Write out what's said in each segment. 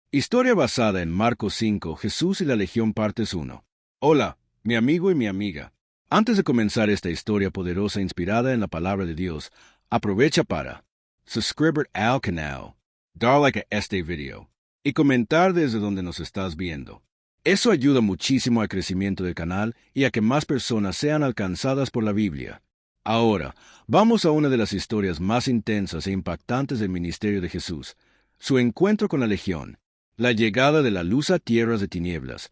Historia basada en Marcos 5, Jesús y la Legión Partes 1. Hola, mi amigo y mi amiga. Antes de comenzar esta historia poderosa inspirada en la palabra de Dios, aprovecha para suscribir al canal, dar like a este video y comentar desde donde nos estás viendo. Eso ayuda muchísimo al crecimiento del canal y a que más personas sean alcanzadas por la Biblia. Ahora, vamos a una de las historias más intensas e impactantes del ministerio de Jesús, su encuentro con la Legión. La llegada de la luz a tierras de tinieblas.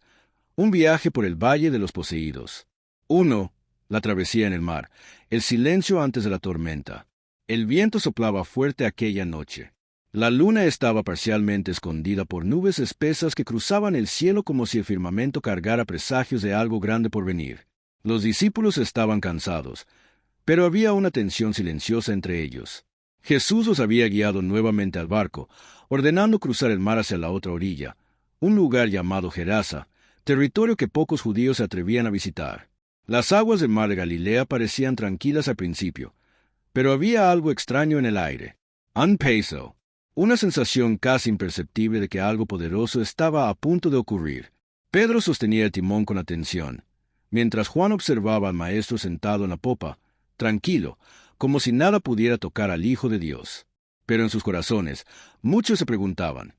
Un viaje por el valle de los poseídos. 1. La travesía en el mar. El silencio antes de la tormenta. El viento soplaba fuerte aquella noche. La luna estaba parcialmente escondida por nubes espesas que cruzaban el cielo como si el firmamento cargara presagios de algo grande por venir. Los discípulos estaban cansados, pero había una tensión silenciosa entre ellos. Jesús los había guiado nuevamente al barco, ordenando cruzar el mar hacia la otra orilla, un lugar llamado Gerasa, territorio que pocos judíos se atrevían a visitar. Las aguas del mar de Galilea parecían tranquilas al principio, pero había algo extraño en el aire. Un peso, una sensación casi imperceptible de que algo poderoso estaba a punto de ocurrir. Pedro sostenía el timón con atención, mientras Juan observaba al maestro sentado en la popa, tranquilo, como si nada pudiera tocar al Hijo de Dios. Pero en sus corazones, muchos se preguntaban,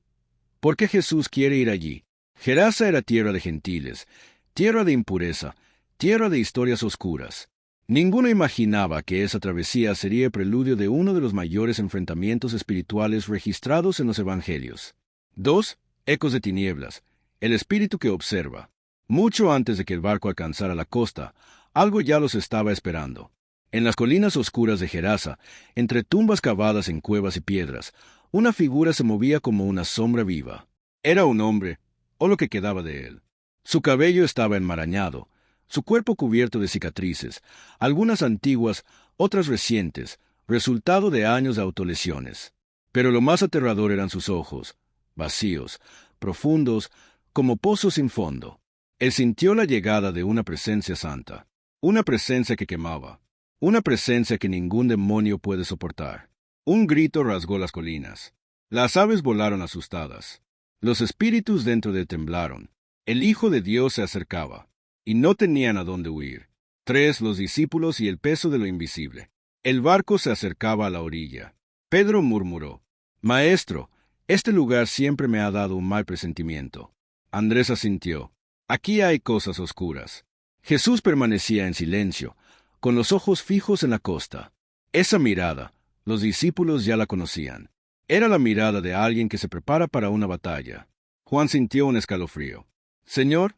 ¿por qué Jesús quiere ir allí? Gerasa era tierra de gentiles, tierra de impureza, tierra de historias oscuras. Ninguno imaginaba que esa travesía sería el preludio de uno de los mayores enfrentamientos espirituales registrados en los Evangelios. 2. Ecos de tinieblas, el espíritu que observa. Mucho antes de que el barco alcanzara la costa, algo ya los estaba esperando. En las colinas oscuras de Gerasa, entre tumbas cavadas en cuevas y piedras, una figura se movía como una sombra viva. Era un hombre, o lo que quedaba de él. Su cabello estaba enmarañado, su cuerpo cubierto de cicatrices, algunas antiguas, otras recientes, resultado de años de autolesiones. Pero lo más aterrador eran sus ojos, vacíos, profundos, como pozos sin fondo. Él sintió la llegada de una presencia santa, una presencia que quemaba. Una presencia que ningún demonio puede soportar. Un grito rasgó las colinas. Las aves volaron asustadas. Los espíritus dentro de él temblaron. El Hijo de Dios se acercaba, y no tenían a dónde huir. 3. Los discípulos y el peso de lo invisible. El barco se acercaba a la orilla. Pedro murmuró, «Maestro, este lugar siempre me ha dado un mal presentimiento». Andrés asintió, «Aquí hay cosas oscuras». Jesús permanecía en silencio, con los ojos fijos en la costa. Esa mirada, los discípulos ya la conocían. Era la mirada de alguien que se prepara para una batalla. Juan sintió un escalofrío. «Señor»,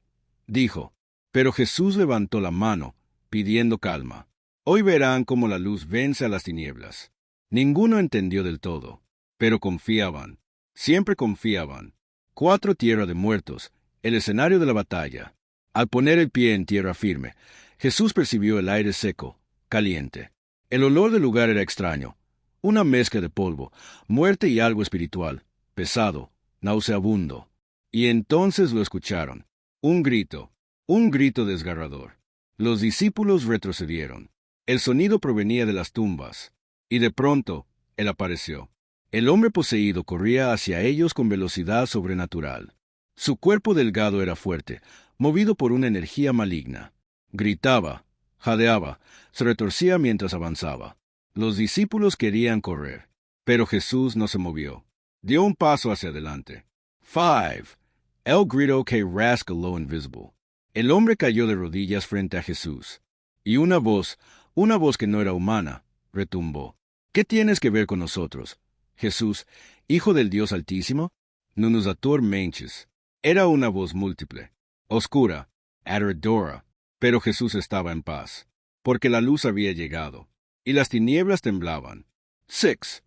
dijo, pero Jesús levantó la mano, pidiendo calma. Hoy verán cómo la luz vence a las tinieblas. Ninguno entendió del todo, pero confiaban. Siempre confiaban. 4. Tierra de muertos, el escenario de la batalla. Al poner el pie en tierra firme, Jesús percibió el aire seco, caliente. El olor del lugar era extraño, una mezcla de polvo, muerte y algo espiritual, pesado, nauseabundo. Y entonces lo escucharon. Un grito desgarrador. Los discípulos retrocedieron. El sonido provenía de las tumbas, y de pronto, él apareció. El hombre poseído corría hacia ellos con velocidad sobrenatural. Su cuerpo delgado era fuerte, movido por una energía maligna. Gritaba, jadeaba, se retorcía mientras avanzaba. Los discípulos querían correr, pero Jesús no se movió. Dio un paso hacia adelante. 5. El grito que rasga lo invisible. El hombre cayó de rodillas frente a Jesús. Y una voz que no era humana, retumbó. ¿Qué tienes que ver con nosotros, Jesús, Hijo del Dios Altísimo? No nos atormentes. Era una voz múltiple, oscura, aterradora. Pero Jesús estaba en paz, porque la luz había llegado, y las tinieblas temblaban. 6.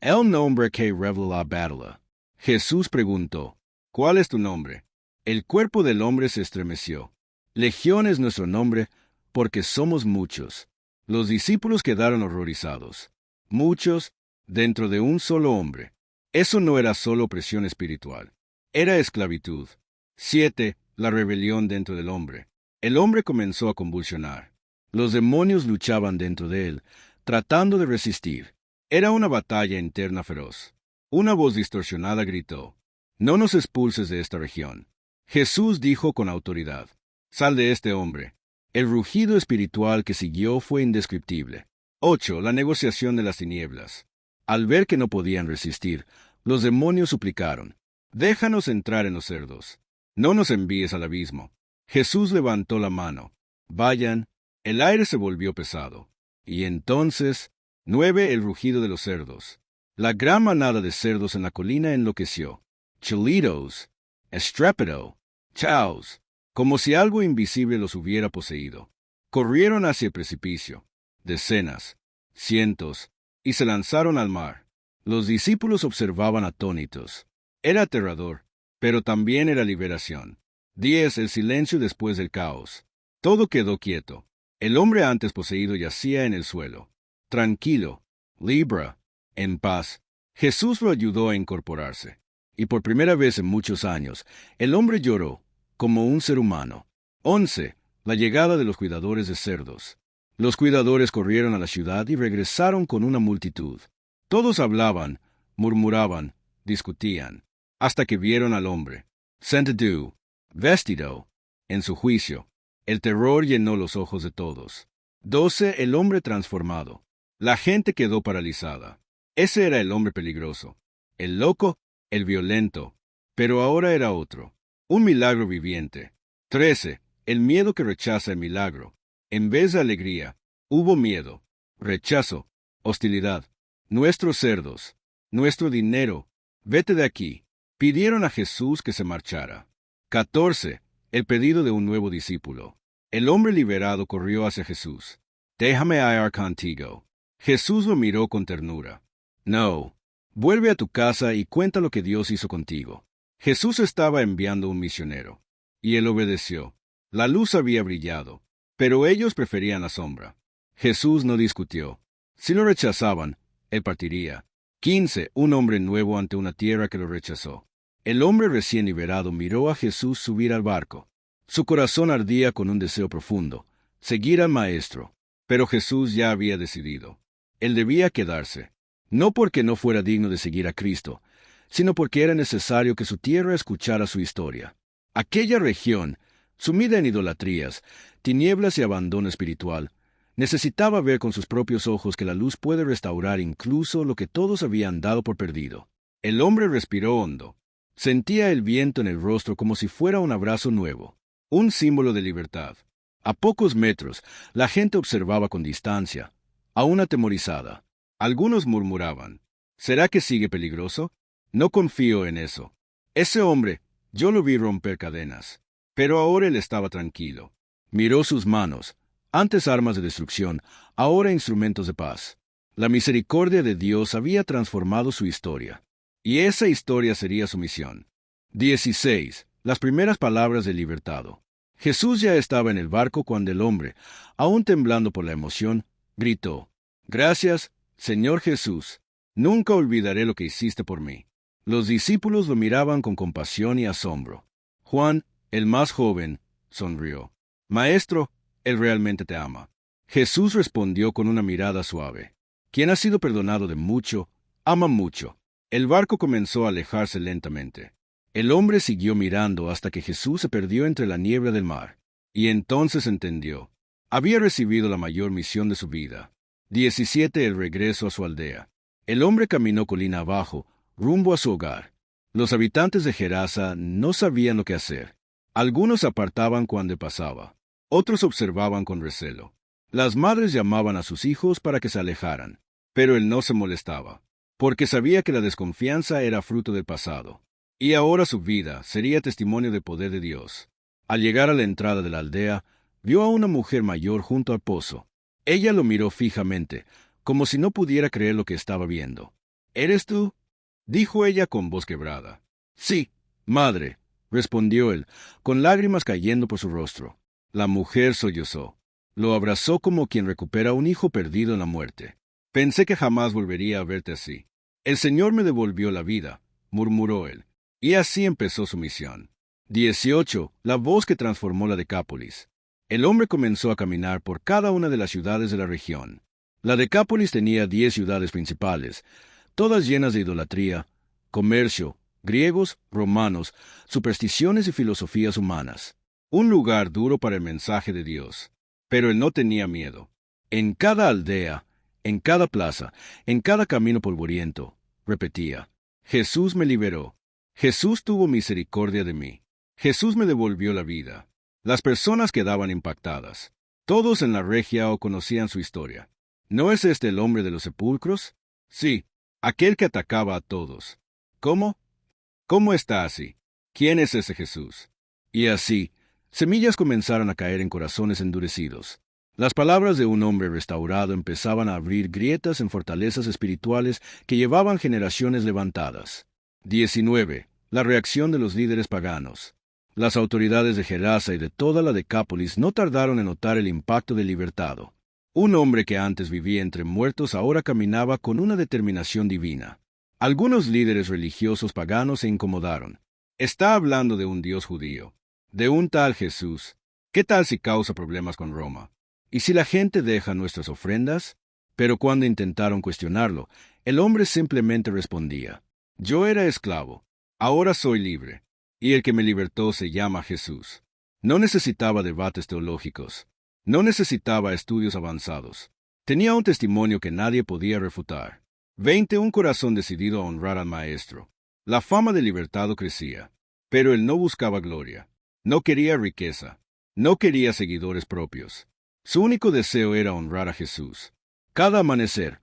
El nombre que revela la batalla. Jesús preguntó, ¿cuál es tu nombre? El cuerpo del hombre se estremeció. Legión es nuestro nombre, porque somos muchos. Los discípulos quedaron horrorizados. Muchos, dentro de un solo hombre. Eso no era solo opresión espiritual. Era esclavitud. 7. La rebelión dentro del hombre. El hombre comenzó a convulsionar. Los demonios luchaban dentro de él, tratando de resistir. Era una batalla interna feroz. Una voz distorsionada gritó, no nos expulses de esta región. Jesús dijo con autoridad, sal de este hombre. El rugido espiritual que siguió fue indescriptible. 8. La negociación de las tinieblas. Al ver que no podían resistir, los demonios suplicaron, déjanos entrar en los cerdos. No nos envíes al abismo. Jesús levantó la mano. Vayan. El aire se volvió pesado. Y entonces, 9. El rugido de los cerdos. La gran manada de cerdos en la colina enloqueció. Chilitos, estrépito, chaos, como si algo invisible los hubiera poseído. Corrieron hacia el precipicio, decenas, cientos, y se lanzaron al mar. Los discípulos observaban atónitos. Era aterrador, pero también era liberación. 10. El silencio después del caos. Todo quedó quieto. El hombre antes poseído yacía en el suelo. Tranquilo, libra, en paz. Jesús lo ayudó a incorporarse. Y por primera vez en muchos años, el hombre lloró, como un ser humano. 11. La llegada de los cuidadores de cerdos. Los cuidadores corrieron a la ciudad y regresaron con una multitud. Todos hablaban, murmuraban, discutían, hasta que vieron al hombre, sentado, vestido, en su juicio. El terror llenó los ojos de todos. 12. El hombre transformado. La gente quedó paralizada. Ese era el hombre peligroso, el loco, el violento, pero ahora era otro, un milagro viviente. 13. El miedo que rechaza el milagro. En vez de alegría, hubo miedo, rechazo, hostilidad. Nuestros cerdos, nuestro dinero, vete de aquí. Pidieron a Jesús que se marchara. 14. El pedido de un nuevo discípulo. El hombre liberado corrió hacia Jesús. Déjame ir contigo. Jesús lo miró con ternura. No. Vuelve a tu casa y cuenta lo que Dios hizo contigo. Jesús estaba enviando un misionero. Y él obedeció. La luz había brillado, pero ellos preferían la sombra. Jesús no discutió. Si lo rechazaban, él partiría. 15. Un hombre nuevo ante una tierra que lo rechazó. El hombre recién liberado miró a Jesús subir al barco. Su corazón ardía con un deseo profundo, seguir al Maestro. Pero Jesús ya había decidido. Él debía quedarse. No porque no fuera digno de seguir a Cristo, sino porque era necesario que su tierra escuchara su historia. Aquella región, sumida en idolatrías, tinieblas y abandono espiritual, necesitaba ver con sus propios ojos que la luz puede restaurar incluso lo que todos habían dado por perdido. El hombre respiró hondo. Sentía el viento en el rostro como si fuera un abrazo nuevo, un símbolo de libertad. A pocos metros, la gente observaba con distancia, aún atemorizada. Algunos murmuraban, ¿será que sigue peligroso? No confío en eso. Ese hombre, yo lo vi romper cadenas. Pero ahora él estaba tranquilo. Miró sus manos, antes armas de destrucción, ahora instrumentos de paz. La misericordia de Dios había transformado su historia. Y esa historia sería su misión. 16. Las primeras palabras del libertado. Jesús ya estaba en el barco cuando el hombre, aún temblando por la emoción, gritó, «Gracias, Señor Jesús, nunca olvidaré lo que hiciste por mí». Los discípulos lo miraban con compasión y asombro. Juan, el más joven, sonrió. «Maestro, Él realmente te ama». Jesús respondió con una mirada suave. «Quien ha sido perdonado de mucho, ama mucho». El barco comenzó a alejarse lentamente. El hombre siguió mirando hasta que Jesús se perdió entre la niebla del mar. Y entonces entendió. Había recibido la mayor misión de su vida. 17. El regreso a su aldea. El hombre caminó colina abajo, rumbo a su hogar. Los habitantes de Gerasa no sabían lo que hacer. Algunos se apartaban cuando pasaba. Otros observaban con recelo. Las madres llamaban a sus hijos para que se alejaran. Pero él no se molestaba, porque sabía que la desconfianza era fruto del pasado. Y ahora su vida sería testimonio del poder de Dios. Al llegar a la entrada de la aldea, vio a una mujer mayor junto al pozo. Ella lo miró fijamente, como si no pudiera creer lo que estaba viendo. «¿Eres tú?», dijo ella con voz quebrada. «Sí, madre», respondió él, con lágrimas cayendo por su rostro. La mujer sollozó. Lo abrazó como quien recupera a un hijo perdido en la muerte. «Pensé que jamás volvería a verte así. El Señor me devolvió la vida», murmuró él. Y así empezó su misión. 18. La voz que transformó la Decápolis. El hombre comenzó a caminar por cada una de las ciudades de la región. La Decápolis tenía 10 ciudades principales, todas llenas de idolatría, comercio, griegos, romanos, supersticiones y filosofías humanas. Un lugar duro para el mensaje de Dios. Pero él no tenía miedo. En cada aldea, en cada plaza, en cada camino polvoriento, repetía, Jesús me liberó. Jesús tuvo misericordia de mí. Jesús me devolvió la vida. Las personas quedaban impactadas. Todos en la regia o conocían su historia. ¿No es este el hombre de los sepulcros? Sí, aquel que atacaba a todos. ¿Cómo? ¿Cómo está así? ¿Quién es ese Jesús? Y así, semillas comenzaron a caer en corazones endurecidos. Las palabras de un hombre restaurado empezaban a abrir grietas en fortalezas espirituales que llevaban generaciones levantadas. 19. La reacción de los líderes paganos. Las autoridades de Gerasa y de toda la Decápolis no tardaron en notar el impacto del libertado. Un hombre que antes vivía entre muertos ahora caminaba con una determinación divina. Algunos líderes religiosos paganos se incomodaron. Está hablando de un Dios judío, de un tal Jesús. ¿Qué tal si causa problemas con Roma? ¿Y si la gente deja nuestras ofrendas? Pero cuando intentaron cuestionarlo, el hombre simplemente respondía, yo era esclavo, ahora soy libre, y el que me libertó se llama Jesús. No necesitaba debates teológicos, no necesitaba estudios avanzados. Tenía un testimonio que nadie podía refutar. 20. Un corazón decidido a honrar al Maestro. La fama del libertado crecía, pero él no buscaba gloria, no quería riqueza, no quería seguidores propios. Su único deseo era honrar a Jesús. Cada amanecer,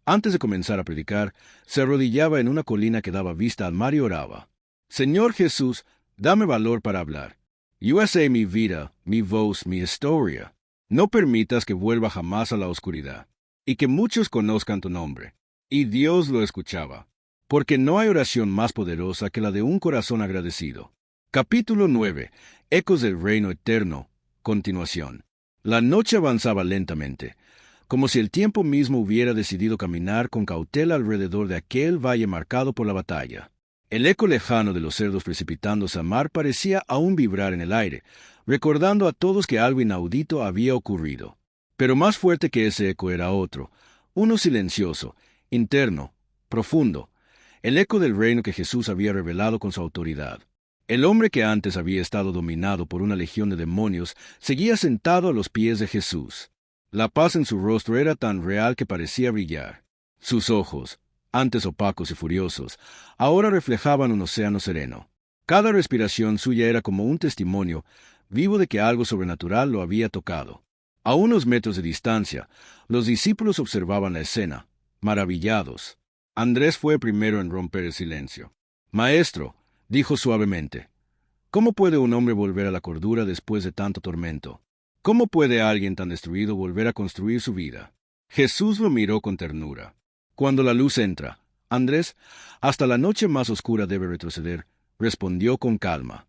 antes de comenzar a predicar, se arrodillaba en una colina que daba vista al mar y oraba. Señor Jesús, dame valor para hablar. USA mi vida, mi voz, mi historia. No permitas que vuelva jamás a la oscuridad, y que muchos conozcan tu nombre. Y Dios lo escuchaba, porque no hay oración más poderosa que la de un corazón agradecido. Capítulo 9. Ecos del reino eterno. Continuación. La noche avanzaba lentamente, como si el tiempo mismo hubiera decidido caminar con cautela alrededor de aquel valle marcado por la batalla. El eco lejano de los cerdos precipitándose a mar parecía aún vibrar en el aire, recordando a todos que algo inaudito había ocurrido. Pero más fuerte que ese eco era otro, uno silencioso, interno, profundo, el eco del reino que Jesús había revelado con su autoridad. El hombre que antes había estado dominado por una legión de demonios seguía sentado a los pies de Jesús. La paz en su rostro era tan real que parecía brillar. Sus ojos, antes opacos y furiosos, ahora reflejaban un océano sereno. Cada respiración suya era como un testimonio vivo de que algo sobrenatural lo había tocado. A unos metros de distancia, los discípulos observaban la escena, maravillados. Andrés fue primero en romper el silencio. Maestro, dijo suavemente, ¿cómo puede un hombre volver a la cordura después de tanto tormento? ¿Cómo puede alguien tan destruido volver a construir su vida? Jesús lo miró con ternura. Cuando la luz entra, Andrés, hasta la noche más oscura debe retroceder, respondió con calma.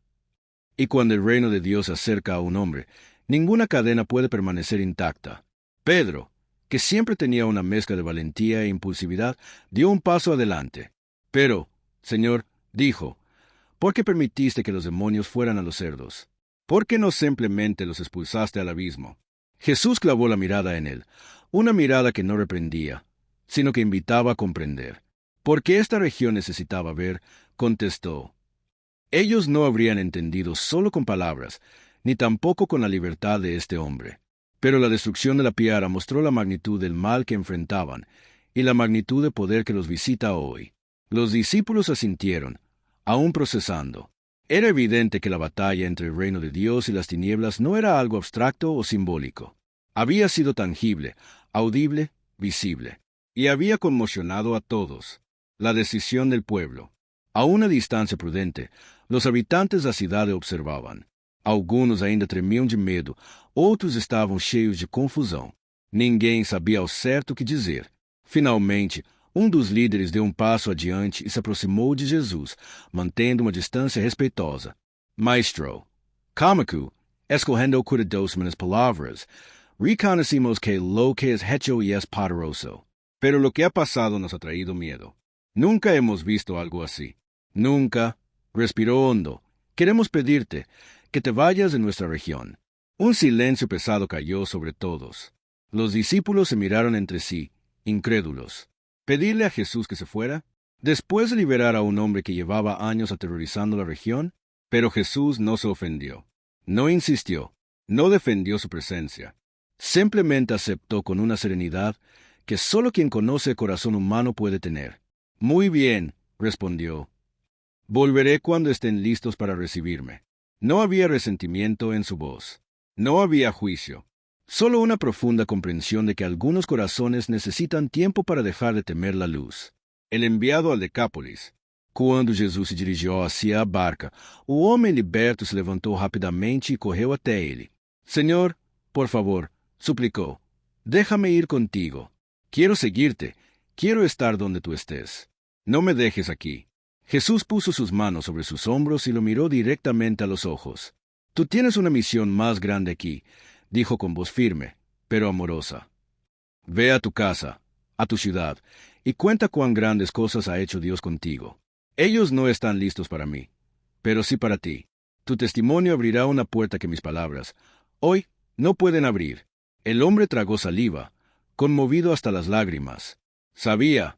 Y cuando el reino de Dios se acerca a un hombre, ninguna cadena puede permanecer intacta. Pedro, que siempre tenía una mezcla de valentía e impulsividad, dio un paso adelante. Pero, Señor, dijo, ¿por qué permitiste que los demonios fueran a los cerdos? ¿Por qué no simplemente los expulsaste al abismo? Jesús clavó la mirada en él, una mirada que no reprendía, sino que invitaba a comprender. Porque esta región necesitaba ver, contestó. Ellos no habrían entendido solo con palabras, ni tampoco con la libertad de este hombre. Pero la destrucción de la piara mostró la magnitud del mal que enfrentaban, y la magnitud de poder que los visita hoy. Los discípulos asintieron, aún procesando. Era evidente que la batalla entre el reino de Dios y las tinieblas no era algo abstracto o simbólico. Había sido tangible, audible, visible, y había conmocionado a todos. La decisión del pueblo. A una distancia prudente, los habitantes da cidade observavam. Alguns ainda tremiam de medo, outros estavam cheios de confusão. Ninguém sabia ao certo o que dizer. Finalmente, um dos líderes deu um passo adiante e se aproximou de Jesus, mantendo uma distância respeitosa. Maestro, Camacu, escorrendo cuidadoso minhas palavras, reconhecimos que lo que es hecho y es poderoso. Pero lo que ha pasado nos ha traído miedo. Nunca hemos visto algo así. Nunca. Respiró hondo. Queremos pedirte que te vayas de nuestra región. Un silencio pesado cayó sobre todos. Los discípulos se miraron entre sí, incrédulos. ¿Pedirle a Jesús que se fuera? Después de liberar a un hombre que llevaba años aterrorizando la región, pero Jesús no se ofendió, no insistió, no defendió su presencia. Simplemente aceptó con una serenidad que solo quien conoce el corazón humano puede tener. Muy bien, respondió. Volveré cuando estén listos para recibirme. No había resentimiento en su voz. No había juicio. Solo una profunda comprensión de que algunos corazones necesitan tiempo para dejar de temer la luz. El enviado al Decápolis. Quando Jesus se dirigiu hacia a barca, o homem liberto se levantou rapidamente e correu até ele. Senhor, por favor, suplicó, déjame ir contigo. Quiero seguirte. Quiero estar donde tú estés. No me dejes aquí. Jesús puso sus manos sobre sus hombros y lo miró directamente a los ojos. Tú tienes una misión más grande aquí, dijo con voz firme, pero amorosa. Ve a tu casa, a tu ciudad, y cuenta cuán grandes cosas ha hecho Dios contigo. Ellos no están listos para mí, pero sí para ti. Tu testimonio abrirá una puerta que mis palabras, hoy, no pueden abrir. El hombre tragó saliva, conmovido hasta las lágrimas. Sabía,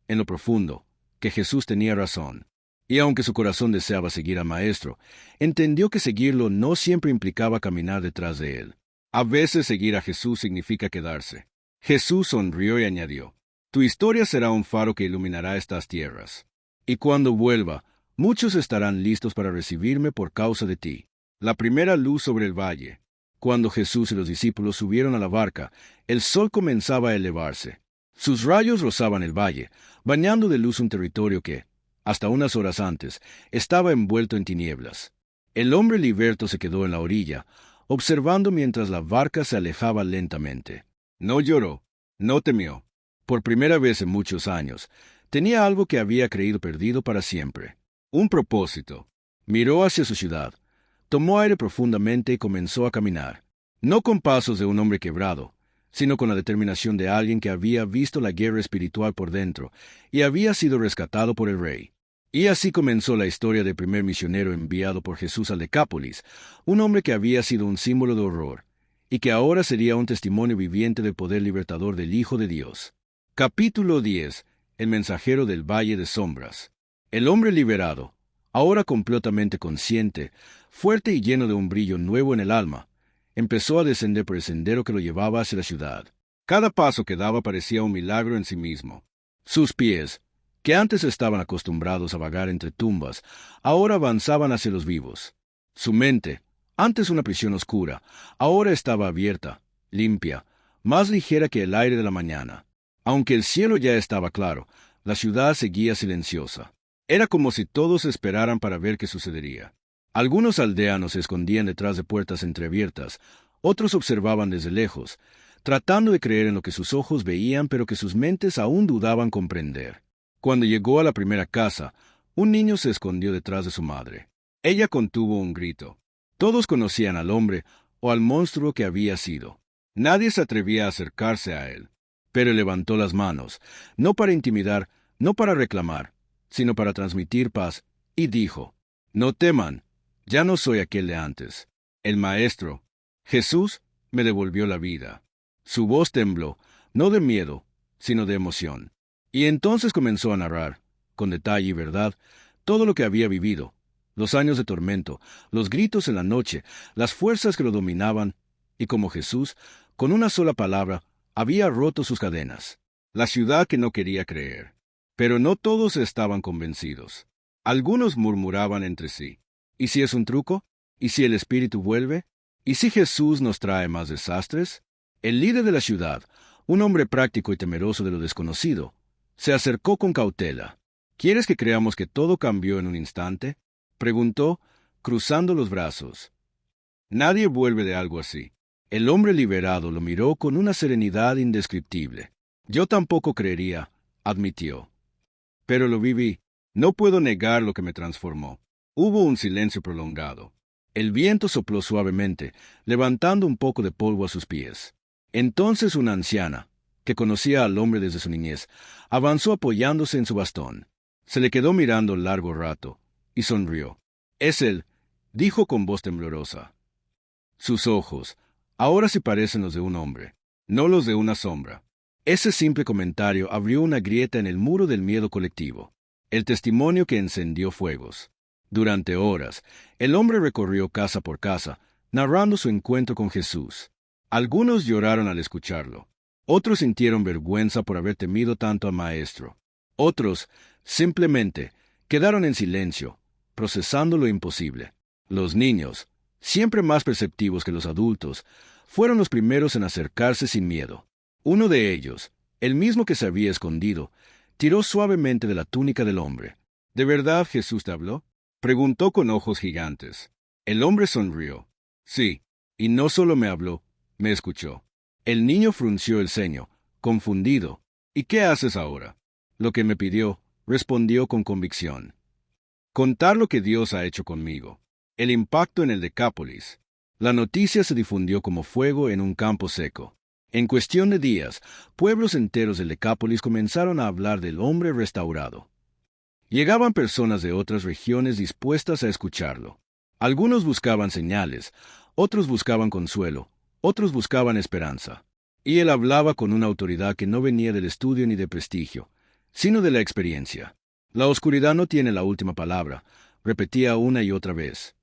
en lo profundo, que Jesús tenía razón. Y aunque su corazón deseaba seguir al Maestro, entendió que seguirlo no siempre implicaba caminar detrás de él. A veces seguir a Jesús significa quedarse. Jesús sonrió y añadió, tu historia será un faro que iluminará estas tierras. Y cuando vuelva, muchos estarán listos para recibirme por causa de ti. La primera luz sobre el valle. Cuando Jesús y los discípulos subieron a la barca, el sol comenzaba a elevarse. Sus rayos rozaban el valle, bañando de luz un territorio que, hasta unas horas antes, estaba envuelto en tinieblas. El hombre liberto se quedó en la orilla, observando mientras la barca se alejaba lentamente. No lloró, no temió. Por primera vez en muchos años, tenía algo que había creído perdido para siempre. Un propósito. Miró hacia su ciudad, tomó aire profundamente y comenzó a caminar. No con pasos de un hombre quebrado, sino con la determinación de alguien que había visto la guerra espiritual por dentro y había sido rescatado por el rey. Y así comenzó la historia del primer misionero enviado por Jesús al Decápolis, un hombre que había sido un símbolo de horror, y que ahora sería un testimonio viviente del poder libertador del Hijo de Dios. Capítulo 10. El mensajero del Valle de Sombras. El hombre liberado, ahora completamente consciente, fuerte y lleno de un brillo nuevo en el alma, empezó a descender por el sendero que lo llevaba hacia la ciudad. Cada paso que daba parecía un milagro en sí mismo. Sus pies, que antes estaban acostumbrados a vagar entre tumbas, ahora avanzaban hacia los vivos. Su mente, antes una prisión oscura, ahora estaba abierta, limpia, más ligera que el aire de la mañana. Aunque el cielo ya estaba claro, la ciudad seguía silenciosa. Era como si todos esperaran para ver qué sucedería. Algunos aldeanos se escondían detrás de puertas entreabiertas, otros observaban desde lejos, tratando de creer en lo que sus ojos veían pero que sus mentes aún dudaban comprender. Cuando llegó a la primera casa, un niño se escondió detrás de su madre. Ella contuvo un grito. Todos conocían al hombre o al monstruo que había sido. Nadie se atrevía a acercarse a él, pero levantó las manos, no para intimidar, no para reclamar, sino para transmitir paz, y dijo, no teman. Ya no soy aquel de antes. El Maestro, Jesús, me devolvió la vida. Su voz tembló, no de miedo, sino de emoción. Y entonces comenzó a narrar, con detalle y verdad, todo lo que había vivido, los años de tormento, los gritos en la noche, las fuerzas que lo dominaban, y como Jesús, con una sola palabra, había roto sus cadenas. La ciudad que no quería creer. Pero no todos estaban convencidos. Algunos murmuraban entre sí. ¿Y si es un truco? ¿Y si el espíritu vuelve? ¿Y si Jesús nos trae más desastres? El líder de la ciudad, un hombre práctico y temeroso de lo desconocido, se acercó con cautela. ¿Quieres que creamos que todo cambió en un instante? Preguntó, cruzando los brazos. Nadie vuelve de algo así. El hombre liberado lo miró con una serenidad indescriptible. Yo tampoco creería, admitió. Pero lo viví. No puedo negar lo que me transformó. Hubo un silencio prolongado. El viento sopló suavemente, levantando un poco de polvo a sus pies. Entonces una anciana, que conocía al hombre desde su niñez, avanzó apoyándose en su bastón. Se le quedó mirando largo rato, y sonrió. Es él, dijo con voz temblorosa. Sus ojos, ahora sí parecen los de un hombre, no los de una sombra. Ese simple comentario abrió una grieta en el muro del miedo colectivo. el testimonio que encendió fuegos. Durante horas, el hombre recorrió casa por casa, narrando su encuentro con Jesús. Algunos lloraron al escucharlo. Otros sintieron vergüenza por haber temido tanto al Maestro. Otros, simplemente, quedaron en silencio, procesando lo imposible. Los niños, siempre más perceptivos que los adultos, fueron los primeros en acercarse sin miedo. Uno de ellos, el mismo que se había escondido, tiró suavemente de la túnica del hombre. ¿De verdad Jesús te habló?, preguntó con ojos gigantes. El hombre sonrió. Sí, y no solo me habló, me escuchó. El niño frunció el ceño, confundido. ¿Y qué haces ahora? Lo que me pidió, respondió con convicción. Contar lo que Dios ha hecho conmigo. El impacto en el Decápolis. La noticia se difundió como fuego en un campo seco. En cuestión de días, pueblos enteros del Decápolis comenzaron a hablar del hombre restaurado. Llegaban personas de otras regiones dispuestas a escucharlo. Algunos buscaban señales, otros buscaban consuelo, otros buscaban esperanza. Y él hablaba con una autoridad que no venía del estudio ni de prestigio, sino de la experiencia. La oscuridad no tiene la última palabra, repetía una y otra vez.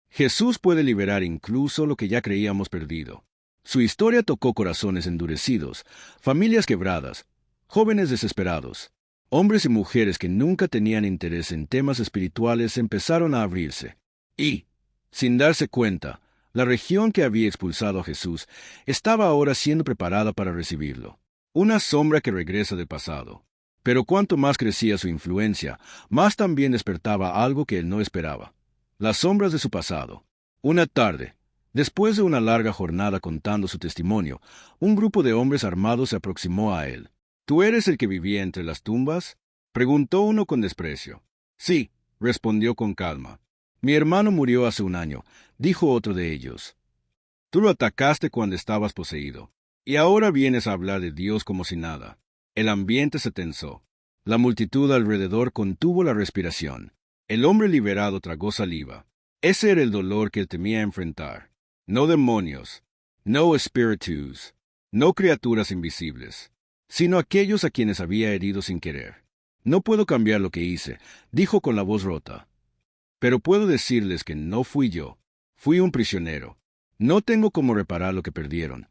Jesús puede liberar incluso lo que ya creíamos perdido. Su historia tocó corazones endurecidos, familias quebradas, jóvenes desesperados. Hombres y mujeres que nunca tenían interés en temas espirituales empezaron a abrirse. Y, sin darse cuenta, la región que había expulsado a Jesús estaba ahora siendo preparada para recibirlo. Una sombra que regresa del pasado. Pero cuanto más crecía su influencia, más también despertaba algo que él no esperaba. Las sombras de su pasado. Una tarde, después de una larga jornada contando su testimonio, un grupo de hombres armados se aproximó a él. ¿Tú eres el que vivía entre las tumbas?, preguntó uno con desprecio. Sí, respondió con calma. Mi hermano murió hace un año, dijo otro de ellos. Tú lo atacaste cuando estabas poseído, y ahora vienes a hablar de Dios como si nada. El ambiente se tensó. La multitud alrededor contuvo la respiración. El hombre liberado tragó saliva. Ese era el dolor que él temía enfrentar. No demonios, no espíritus, no criaturas invisibles, sino aquellos a quienes había herido sin querer. No puedo cambiar lo que hice, dijo con la voz rota. Pero puedo decirles que no fui yo. Fui un prisionero. No tengo cómo reparar lo que perdieron,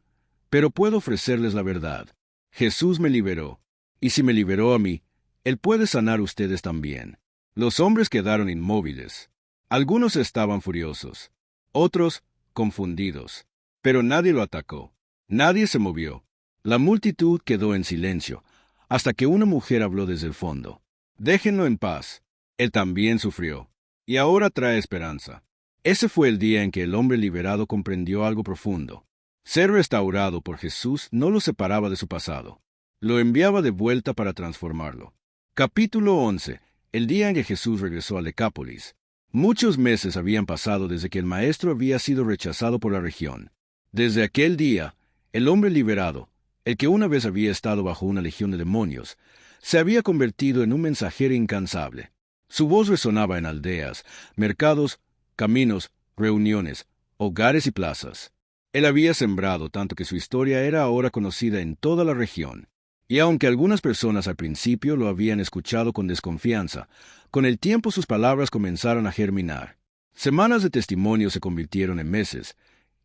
pero puedo ofrecerles la verdad. Jesús me liberó, y si me liberó a mí, Él puede sanar ustedes también. Los hombres quedaron inmóviles. Algunos estaban furiosos, otros confundidos, pero nadie lo atacó. Nadie se movió. La multitud quedó en silencio, hasta que una mujer habló desde el fondo. Déjenlo en paz. Él también sufrió, y ahora trae esperanza. Ese fue el día en que el hombre liberado comprendió algo profundo. Ser restaurado por Jesús no lo separaba de su pasado. Lo enviaba de vuelta para transformarlo. Capítulo 11. El día en que Jesús regresó a Decápolis. Muchos meses habían pasado desde que el Maestro había sido rechazado por la región. Desde aquel día, el hombre liberado, el que una vez había estado bajo una legión de demonios, se había convertido en un mensajero incansable. Su voz resonaba en aldeas, mercados, caminos, reuniones, hogares y plazas. Él había sembrado tanto que su historia era ahora conocida en toda la región. Y aunque algunas personas al principio lo habían escuchado con desconfianza, con el tiempo sus palabras comenzaron a germinar. Semanas de testimonio se convirtieron en meses,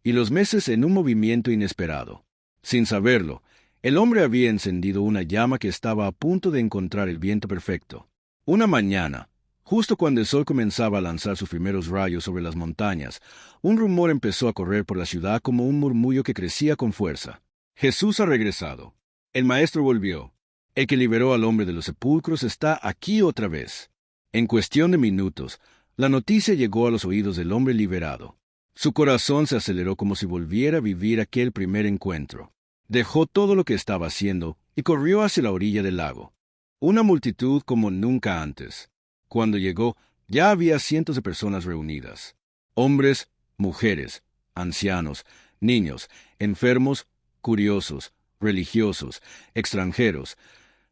y los meses en un movimiento inesperado. Sin saberlo, el hombre había encendido una llama que estaba a punto de encontrar el viento perfecto. Una mañana, justo cuando el sol comenzaba a lanzar sus primeros rayos sobre las montañas, un rumor empezó a correr por la ciudad como un murmullo que crecía con fuerza. Jesús ha regresado. El Maestro volvió. El que liberó al hombre de los sepulcros está aquí otra vez. En cuestión de minutos, la noticia llegó a los oídos del hombre liberado. Su corazón se aceleró como si volviera a vivir aquel primer encuentro. Dejó todo lo que estaba haciendo y corrió hacia la orilla del lago. Una multitud como nunca antes. Cuando llegó, ya había cientos de personas reunidas. Hombres, mujeres, ancianos, niños, enfermos, curiosos, religiosos, extranjeros.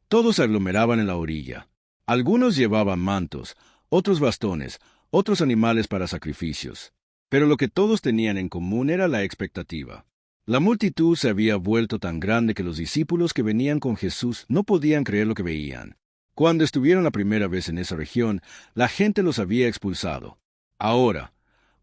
Todos se aglomeraban en la orilla. Algunos llevaban mantos, otros bastones, otros animales para sacrificios. Pero lo que todos tenían en común era la expectativa. La multitud se había vuelto tan grande que los discípulos que venían con Jesús no podían creer lo que veían. Cuando estuvieron la primera vez en esa región, la gente los había expulsado. Ahora,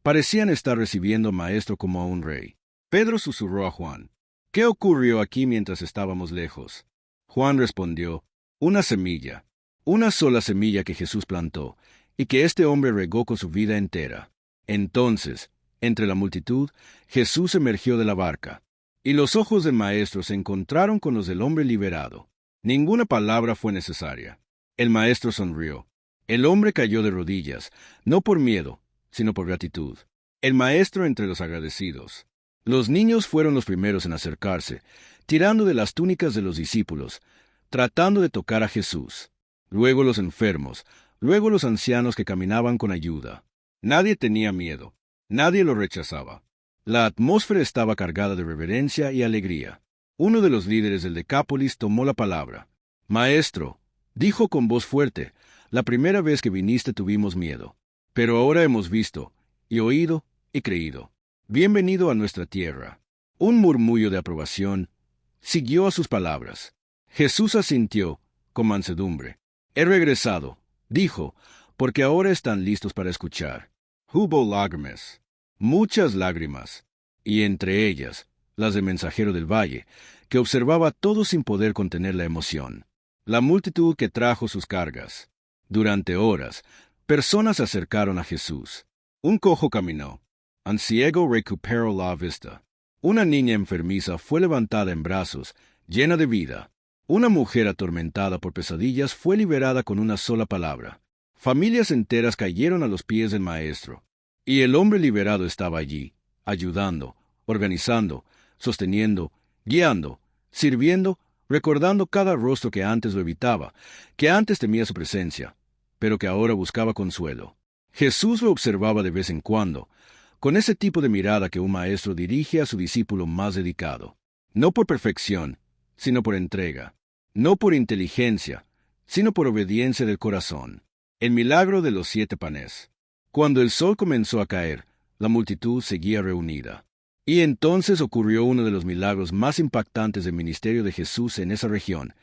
parecían estar recibiendo al Maestro como a un rey. Pedro susurró a Juan: ¿Qué ocurrió aquí mientras estábamos lejos? Juan respondió: una semilla, una sola semilla que Jesús plantó, y que este hombre regó con su vida entera. Entonces, entre la multitud, Jesús emergió de la barca, y los ojos del Maestro se encontraron con los del hombre liberado. Ninguna palabra fue necesaria. El Maestro sonrió. El hombre cayó de rodillas, no por miedo, sino por gratitud. El Maestro entre los agradecidos. Los niños fueron los primeros en acercarse, tirando de las túnicas de los discípulos, tratando de tocar a Jesús. Luego los enfermos, luego los ancianos que caminaban con ayuda. Nadie tenía miedo, nadie lo rechazaba. La atmósfera estaba cargada de reverencia y alegría. Uno de los líderes del Decápolis tomó la palabra. Maestro, dijo con voz fuerte, la primera vez que viniste tuvimos miedo, pero ahora hemos visto, y oído, y creído. Bienvenido a nuestra tierra. Un murmullo de aprobación siguió a sus palabras. Jesús asintió, con mansedumbre. He regresado, dijo, porque ahora están listos para escuchar. Hubo lágrimas, muchas lágrimas, y entre ellas, las del mensajero del valle, que observaba todo sin poder contener la emoción. La multitud que trajo sus cargas. Durante horas, personas se acercaron a Jesús. Un cojo caminó. Un ciego recuperó la vista. Una niña enfermiza fue levantada en brazos, llena de vida. Una mujer atormentada por pesadillas fue liberada con una sola palabra. Familias enteras cayeron a los pies del Maestro. Y el hombre liberado estaba allí, ayudando, organizando, sosteniendo, guiando, sirviendo, recordando cada rostro que antes lo evitaba, que antes temía su presencia, pero que ahora buscaba consuelo. Jesús lo observaba de vez en cuando, con ese tipo de mirada que un maestro dirige a su discípulo más dedicado. No por perfección, sino por entrega. No por inteligencia, sino por obediencia del corazón. El milagro de los 7 panes. Cuando el sol comenzó a caer, la multitud seguía reunida. Y entonces ocurrió uno de los milagros más impactantes del ministerio de Jesús en esa región,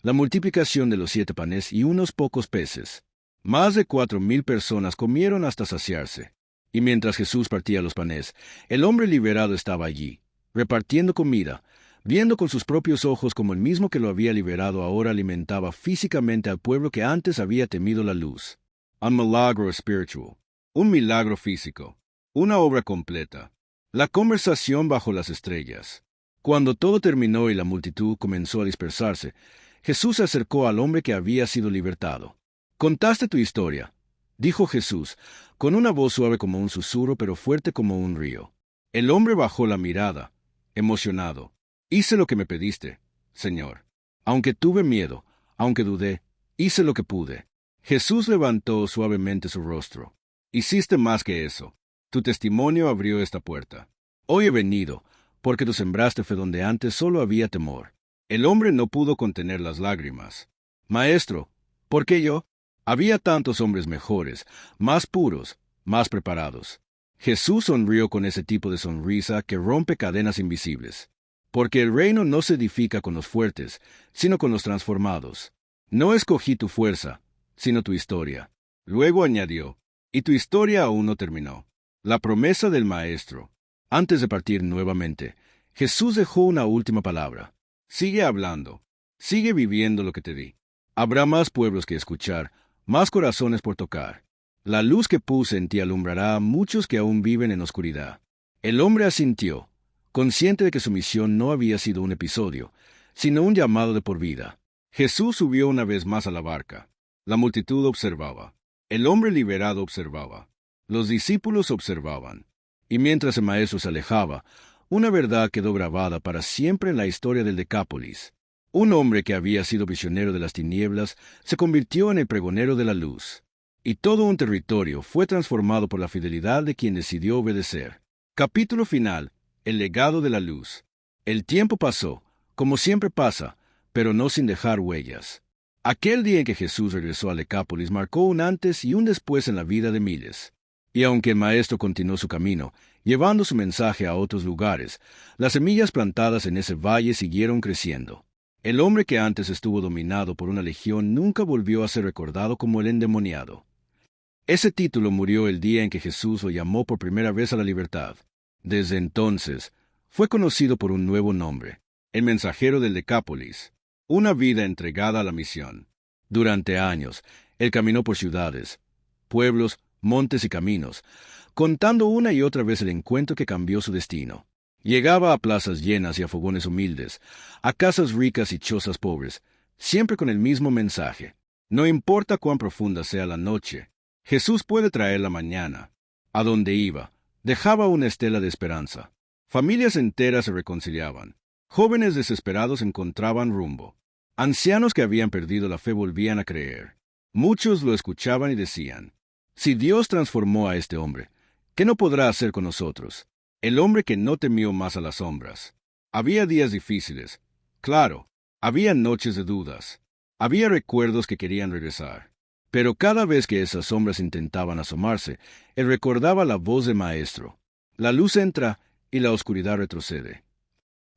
la multiplicación de los 7 panes y unos pocos peces. Más de 4,000 personas comieron hasta saciarse. Y mientras Jesús partía los panes, el hombre liberado estaba allí, repartiendo comida, viendo con sus propios ojos como el mismo que lo había liberado ahora alimentaba físicamente al pueblo que antes había temido la luz. Un milagro espiritual, un milagro físico, una obra completa. La conversación bajo las estrellas. Cuando todo terminó y la multitud comenzó a dispersarse, Jesús se acercó al hombre que había sido libertado. «Contaste tu historia», dijo Jesús, con una voz suave como un susurro pero fuerte como un río. El hombre bajó la mirada, emocionado. «Hice lo que me pediste, Señor. Aunque tuve miedo, aunque dudé, hice lo que pude». Jesús levantó suavemente su rostro. «Hiciste más que eso. Tu testimonio abrió esta puerta. Hoy he venido, porque tú sembraste fe donde antes solo había temor». El hombre no pudo contener las lágrimas. «Maestro, ¿por qué yo? Había tantos hombres mejores, más puros, más preparados». Jesús sonrió con ese tipo de sonrisa que rompe cadenas invisibles. Porque el reino no se edifica con los fuertes, sino con los transformados. No escogí tu fuerza, sino tu historia. Luego añadió, y tu historia aún no terminó. La promesa del Maestro. Antes de partir nuevamente, Jesús dejó una última palabra. Sigue hablando, sigue viviendo lo que te di. Habrá más pueblos que escuchar, más corazones por tocar. La luz que puse en ti alumbrará a muchos que aún viven en oscuridad. El hombre asintió, consciente de que su misión no había sido un episodio, sino un llamado de por vida. Jesús subió una vez más a la barca. La multitud observaba. El hombre liberado observaba. Los discípulos observaban. Y mientras el maestro se alejaba, una verdad quedó grabada para siempre en la historia del Decápolis. Un hombre que había sido prisionero de las tinieblas se convirtió en el pregonero de la luz. Y todo un territorio fue transformado por la fidelidad de quien decidió obedecer. Capítulo final. El legado de la luz. El tiempo pasó, como siempre pasa, pero no sin dejar huellas. Aquel día en que Jesús regresó a Decápolis marcó un antes y un después en la vida de miles. Y aunque el Maestro continuó su camino, llevando su mensaje a otros lugares, las semillas plantadas en ese valle siguieron creciendo. El hombre que antes estuvo dominado por una legión nunca volvió a ser recordado como el endemoniado. Ese título murió el día en que Jesús lo llamó por primera vez a la libertad. Desde entonces, fue conocido por un nuevo nombre, el mensajero del Decápolis, una vida entregada a la misión. Durante años, él caminó por ciudades, pueblos, montes y caminos, contando una y otra vez el encuentro que cambió su destino. Llegaba a plazas llenas y a fogones humildes, a casas ricas y chozas pobres, siempre con el mismo mensaje. No importa cuán profunda sea la noche, Jesús puede traer la mañana. A donde iba, dejaba una estela de esperanza. Familias enteras se reconciliaban. Jóvenes desesperados encontraban rumbo. Ancianos que habían perdido la fe volvían a creer. Muchos lo escuchaban y decían, si Dios transformó a este hombre, ¿qué no podrá hacer con nosotros? El hombre que no temió más a las sombras. Había días difíciles. Claro, había noches de dudas. Había recuerdos que querían regresar. Pero cada vez que esas sombras intentaban asomarse, él recordaba la voz del Maestro. La luz entra y la oscuridad retrocede.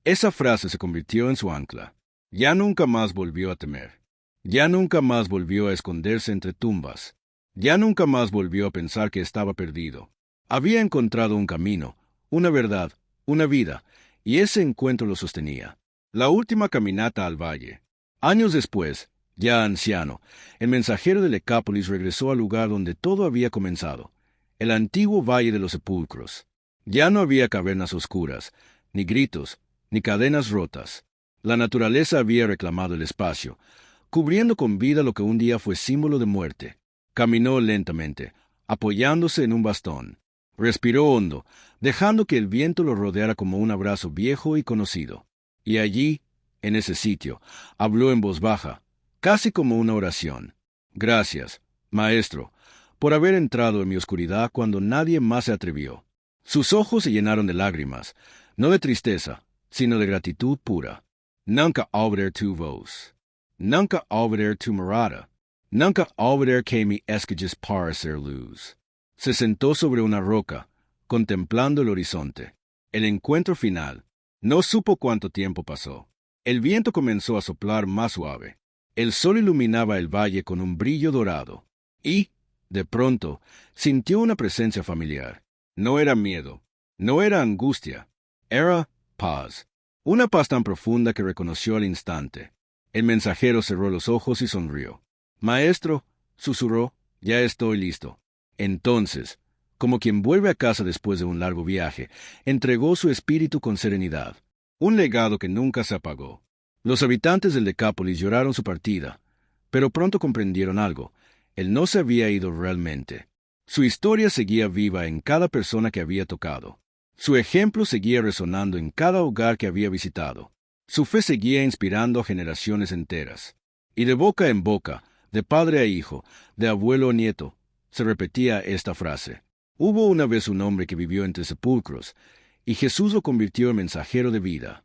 Esa frase se convirtió en su ancla. Ya nunca más volvió a temer. Ya nunca más volvió a esconderse entre tumbas. Ya nunca más volvió a pensar que estaba perdido. Había encontrado un camino, una verdad, una vida, y ese encuentro lo sostenía. La última caminata al valle. Años después, ya anciano, el mensajero de Decápolis regresó al lugar donde todo había comenzado, el antiguo Valle de los Sepulcros. Ya no había cavernas oscuras, ni gritos, ni cadenas rotas. La naturaleza había reclamado el espacio, cubriendo con vida lo que un día fue símbolo de muerte. Caminó lentamente, apoyándose en un bastón. Respiró hondo, dejando que el viento lo rodeara como un abrazo viejo y conocido. Y allí, en ese sitio, habló en voz baja, casi como una oración. Gracias, Maestro, por haber entrado en mi oscuridad cuando nadie más se atrevió. Sus ojos se llenaron de lágrimas, no de tristeza, sino de gratitud pura. Nunca olvidaré tu voz. Nunca olvidaré tu mirada. Nunca olvidaré que mi esquillas para ser luz. Se sentó sobre una roca, contemplando el horizonte. El encuentro final. No supo cuánto tiempo pasó. El viento comenzó a soplar más suave. El sol iluminaba el valle con un brillo dorado. Y, de pronto, sintió una presencia familiar. No era miedo, no era angustia, era paz. Una paz tan profunda que reconoció al instante. El mensajero cerró los ojos y sonrió. Maestro, susurró, ya estoy listo. Entonces, como quien vuelve a casa después de un largo viaje, entregó su espíritu con serenidad. Un legado que nunca se apagó. Los habitantes del Decápolis lloraron su partida, pero pronto comprendieron algo. Él no se había ido realmente. Su historia seguía viva en cada persona que había tocado. Su ejemplo seguía resonando en cada hogar que había visitado. Su fe seguía inspirando a generaciones enteras. Y de boca en boca, de padre a hijo, de abuelo a nieto, se repetía esta frase. Hubo una vez un hombre que vivió entre sepulcros, y Jesús lo convirtió en mensajero de vida.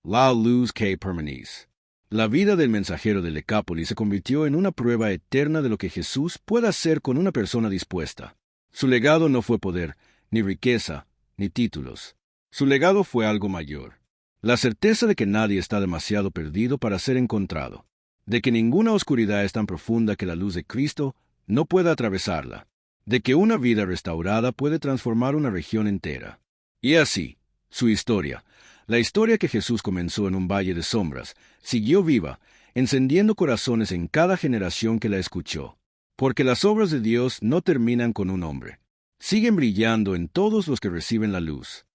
La luz que permanece. La vida del mensajero de Decápolis se convirtió en una prueba eterna de lo que Jesús puede hacer con una persona dispuesta. Su legado no fue poder, ni riqueza, ni títulos. Su legado fue algo mayor. La certeza de que nadie está demasiado perdido para ser encontrado. De que ninguna oscuridad es tan profunda que la luz de Cristo no pueda atravesarla. De que una vida restaurada puede transformar una región entera. Y así, su historia, la historia que Jesús comenzó en un valle de sombras, siguió viva, encendiendo corazones en cada generación que la escuchó. Porque las obras de Dios no terminan con un hombre. Siguen brillando en todos los que reciben la luz.